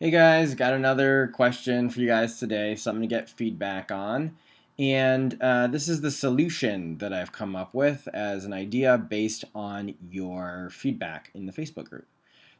Hey guys, got another question for you guys today, something to get feedback on. And this is the solution that I've come up with as an idea based on your feedback in the Facebook group.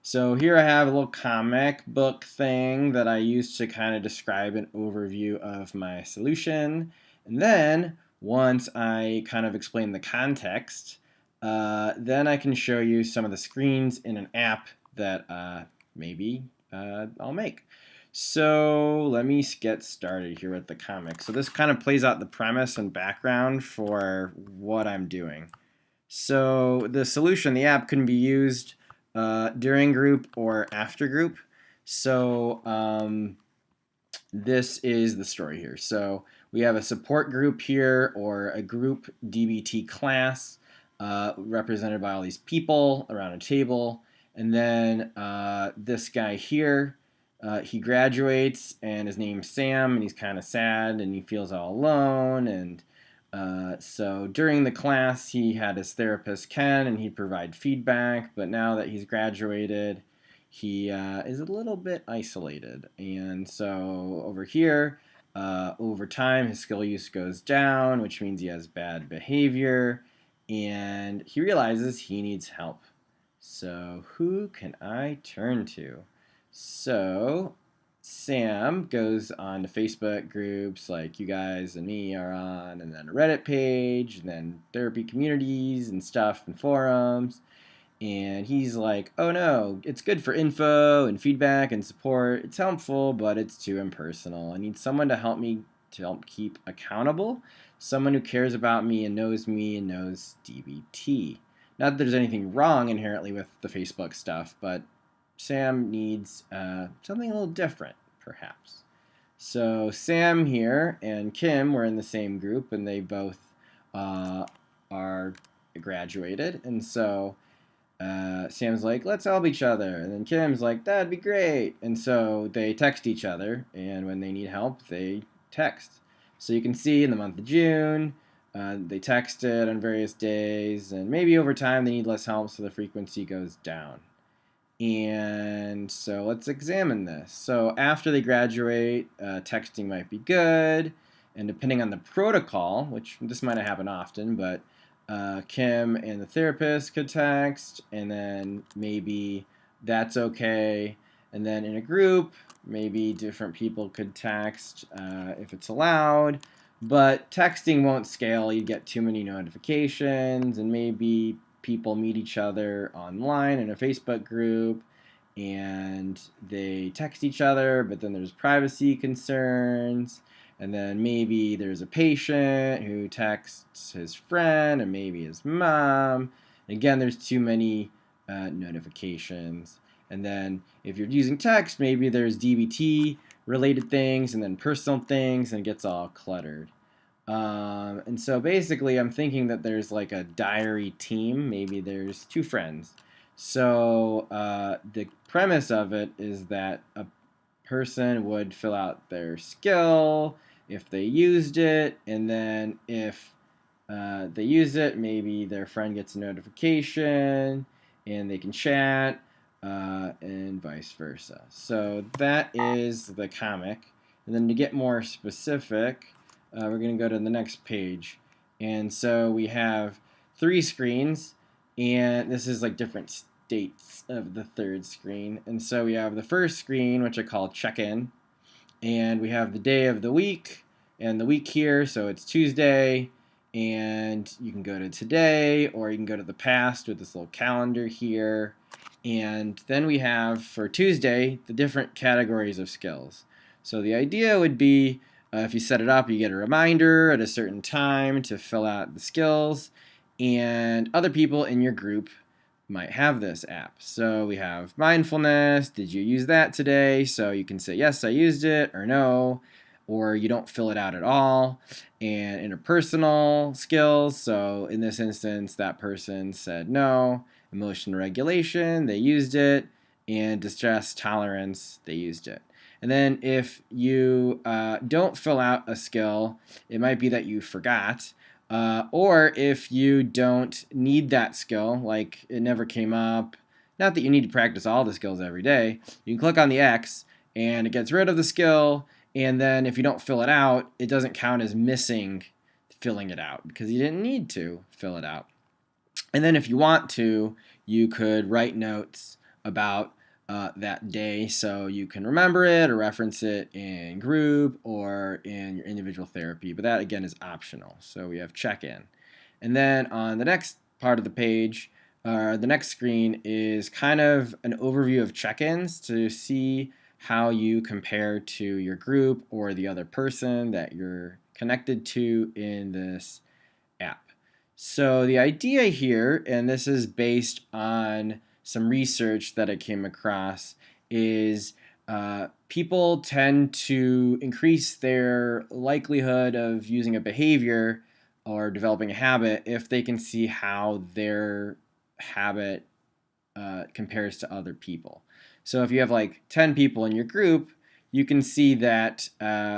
So here I have a little comic book thing that I use to kind of describe an overview of my solution. And then once I kind of explain the context, then I can show you some of the screens in an app that maybe I'll make. So let me get started here with the comic. So this kind of plays out the premise and background for what I'm doing. So the solution, the app, can be used during group or after group. So this is the story here. So we have a support group here, or a group DBT class represented by all these people around a table. And then this guy here, he graduates, and his name's Sam, and he's kind of sad, and he feels all alone. And so during the class, he had his therapist, Ken, and he'd provide feedback. But now that he's graduated, he is a little bit isolated. And so over here, over time, his skill use goes down, which means he has bad behavior. And he realizes he needs help. So who can I turn to? So Sam goes on to Facebook groups like you guys and me are on, and then a Reddit page, and then therapy communities and stuff and forums. And he's like, oh no, it's good for info and feedback and support. It's helpful, but it's too impersonal. I need someone to help me to help keep accountable. Someone who cares about me and knows DBT. Not that there's anything wrong inherently with the Facebook stuff, but Sam needs something a little different, perhaps. So Sam here and Kim were in the same group, and they both are graduated. And so Sam's like, let's help each other. And then Kim's like, that'd be great. And so they text each other, and when they need help, they text. So you can see in the month of June, they texted on various days, and maybe over time they need less help, so the frequency goes down. And so let's examine this. So after they graduate, texting might be good. And depending on the protocol, which this might not happen often, but Kim and the therapist could text, and then maybe that's okay. And then in a group, maybe different people could text if it's allowed. But texting won't scale. You get too many notifications, and maybe people meet each other online in a Facebook group and they text each other, but then there's privacy concerns. And then maybe there's a patient who texts his friend and maybe his mom. Again, there's too many notifications. And then if you're using text, maybe there's DBT related things and then personal things, and it gets all cluttered. And so basically, I'm thinking that there's like a diary team. Maybe there's two friends. So the premise of it is that a person would fill out their skill if they used it, and then if they use it, maybe their friend gets a notification and they can chat, and vice versa. So that is the comic. And then to get more specific, we're going to go to the next page. And so we have 3 screens, and this is like different states of the third screen. And so we have the first screen, which I call check-in, and we have the day of the week and the week here. So it's Tuesday, and you can go to today, or you can go to the past with this little calendar here. And then we have, for Tuesday, the different categories of skills. So the idea would be, if you set it up, you get a reminder at a certain time to fill out the skills, and other people in your group might have this app. So we have mindfulness. Did you use that today? So you can say, yes, I used it, or no, or you don't fill it out at all. And interpersonal skills. So in this instance, that person said no. Emotional regulation, they used it. And distress tolerance, they used it. And then if you don't fill out a skill, it might be that you forgot. Or if you don't need that skill, like it never came up, not that you need to practice all the skills every day, you can click on the X and it gets rid of the skill. And then if you don't fill it out, it doesn't count as missing filling it out because you didn't need to fill it out. And then if you want to, you could write notes about that day so you can remember it or reference it in group or in your individual therapy. But that, again, is optional. So we have check-in. And then on the next part of the page, the next screen is kind of an overview of check-ins to see how you compare to your group or the other person that you're connected to in this app. So the idea here, and this is based on some research that I came across, is people tend to increase their likelihood of using a behavior or developing a habit if they can see how their habit compares to other people. So if you have like 10 people in your group, you can see that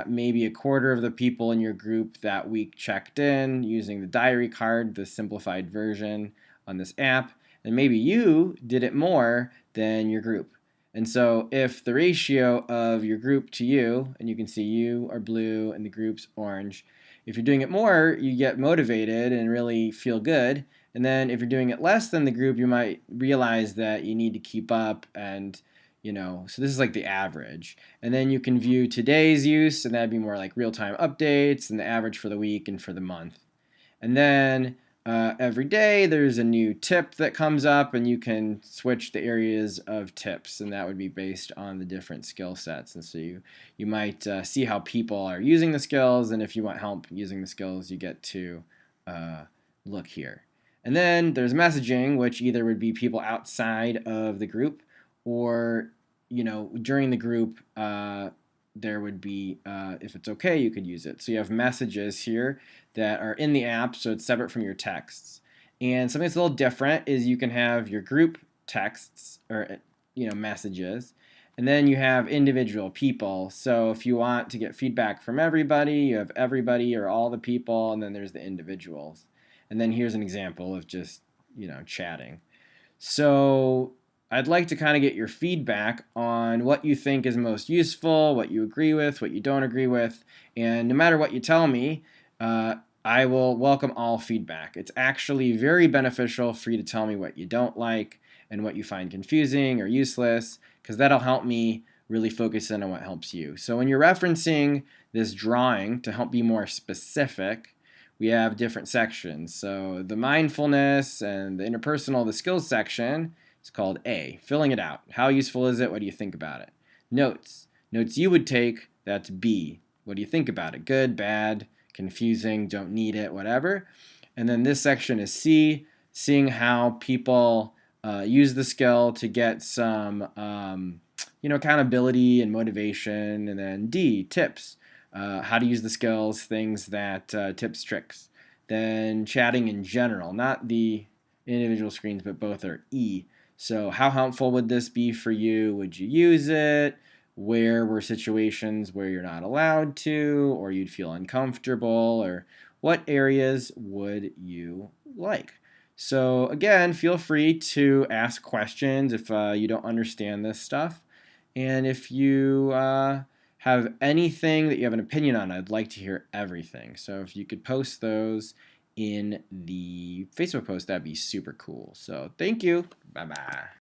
maybe a quarter of the people in your group that week checked in using the diary card, the simplified version on this app, and maybe you did it more than your group. And so if the ratio of your group to you, and you can see you are blue and the group's orange, if you're doing it more, you get motivated and really feel good. And then if you're doing it less than the group, you might realize that you need to keep up and so this is like the average. And then you can view today's use, and that'd be more like real-time updates and the average for the week and for the month. And then every day there's a new tip that comes up, and you can switch the areas of tips, and that would be based on the different skill sets. And so you might see how people are using the skills, and if you want help using the skills, you get to look here. And then there's messaging, which either would be people outside of the group, or during the group there would be if it's okay, you could use it. So you have messages here that are in the app, so it's separate from your texts. And something that's a little different is you can have your group texts or messages, and then you have individual people. So if you want to get feedback from everybody, you have everybody or all the people, and then there's the individuals. And then here's an example of just chatting. So I'd like to kind of get your feedback on what you think is most useful, what you agree with, what you don't agree with. And no matter what you tell me, I will welcome all feedback. It's actually very beneficial for you to tell me what you don't like and what you find confusing or useless, because that'll help me really focus in on what helps you. So when you're referencing this drawing to help be more specific, we have different sections. So the mindfulness and the interpersonal, the skills section, it's called A, filling it out. How useful is it? What do you think about it? Notes. Notes you would take, that's B. What do you think about it? Good, bad, confusing, don't need it, whatever. And then this section is C, seeing how people use the skill to get some accountability and motivation. And then D, tips. How to use the skills, things that tips, tricks. Then chatting in general, not the individual screens, but both are E. So how helpful would this be for you? Would you use it? Where were situations where you're not allowed to, or you'd feel uncomfortable, or what areas would you like? So again, feel free to ask questions if you don't understand this stuff. And if you have anything that you have an opinion on, I'd like to hear everything. So if you could post those in the Facebook post, that'd be super cool. So thank you. Bye-bye.